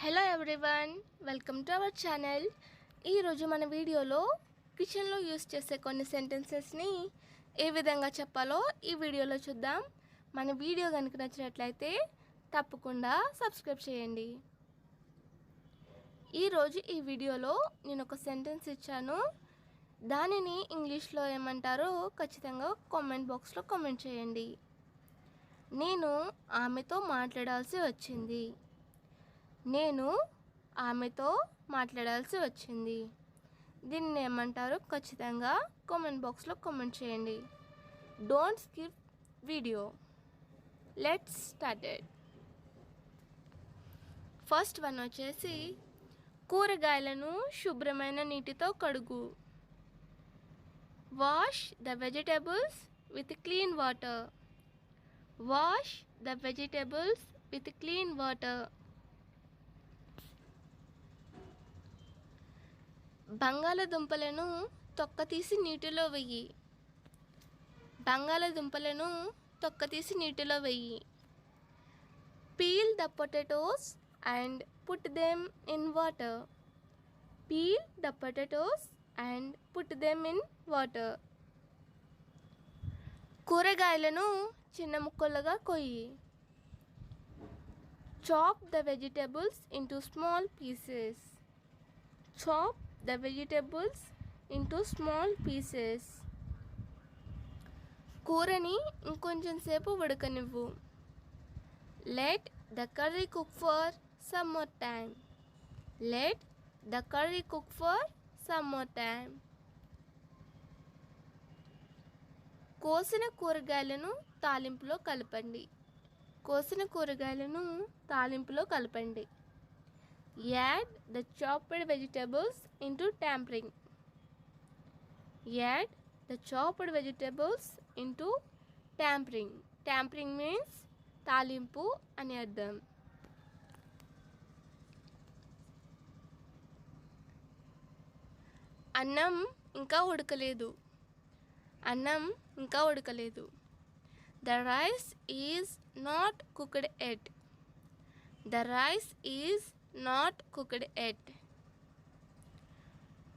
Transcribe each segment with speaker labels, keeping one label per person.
Speaker 1: Hello everyone, welcome to our channel. ఈరోజు మన వీడియోలో కిచెన్లో యూస్ చేసే కొన్ని సెంటెన్సెస్ని ఏ విధంగా చెప్పాలో ఈ వీడియోలో చూద్దాం. మన వీడియో కనుక నచ్చినట్లయితే తప్పకుండా సబ్స్క్రైబ్ చేయండి. ఈరోజు ఈ వీడియోలో నేను ఒక సెంటెన్స్ ఇచ్చాను. దానిని ఇంగ్లీష్లో ఏమంటారో ఖచ్చితంగా కామెంట్ బాక్స్లో కామెంట్ చేయండి. నేను ఆమెతో మాట్లాడాల్సి వచ్చింది. నేను ఆమెతో మాట్లాడాల్సి వచ్చింది. దీన్ని ఏమంటారో ఖచ్చితంగా కామెంట్ బాక్స్లో కామెంట్ చేయండి. Don't skip video. Let's started. First one వచ్చేసి కూరగాయలను శుభ్రమైన నీటితో కడుగు. Wash the vegetables with clean water. Wash the vegetables with clean water. బంగాళదుంపలను తొక్కతీసి నీటిలో వెయ్యి. బంగాళదుంపలను తొక్కతీసి నీటిలో వెయ్యి. Peel the potatoes and put them in water. Peel the potatoes and put them in water. కూరగాయలను చిన్న ముక్కలుగా కొయ్యి. Chop the vegetables into small pieces. Chop the vegetables into small pieces. కూరని ఇంకొంచెం సేపు ఉడకనివ్వు. Let the curry cook for some more time. Let the curry cook for some more time. కోసిన కూరగాయలను తాలింపులో కలపండి. కోసిన కూరగాయలను తాలింపులో కలపండి. Add the chopped vegetables into tempering. Add the chopped vegetables into tempering. Tempering means తాలింపు అని అర్థం. అన్నం ఇంకా ఉడకలేదు. అన్నం ఇంకా ఉడకలేదు. The rice is not cooked yet. The rice is not cooked yet.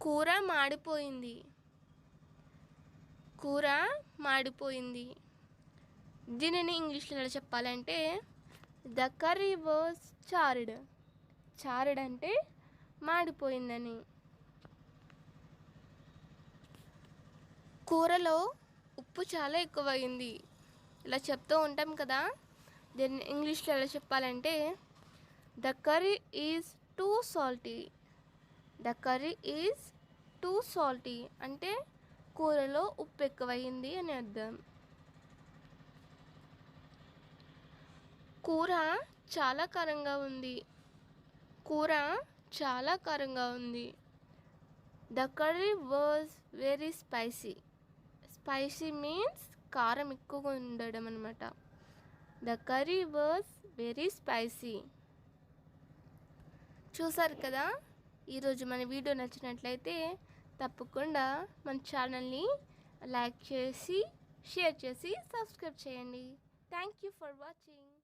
Speaker 1: కూర మాడిపోయింది. కూర మాడిపోయింది. దీనిని ఇంగ్లీష్లో ఎలా చెప్పాలంటే the curry was chartered. Chartered అంటే మాడిపోయిందని. కూరలో ఉప్పు చాలా ఎక్కువైంది. ఇలా చెప్తూ ఉంటాం కదా. దీన్ని ఇంగ్లీష్లో ఎలా చెప్పాలంటే The curry is too salty. The curry is too salty అంటే కూరలో ఉప్పు ఎక్కువైంది అని అర్థం. కూర చాలా కారంగా ఉంది. కూర చాలా కారంగా ఉంది. The curry was very spicy. Spicy means కారం ఎక్కువగా ఉండడం అన్నమాట. The curry was very spicy. చూసారు కదా. ఈరోజు మన వీడియో నచ్చినట్లయితే తప్పకుండా మన ఛానల్ని లైక్ చేసి షేర్ చేసి సబ్స్క్రైబ్ చేయండి. Thank you for watching.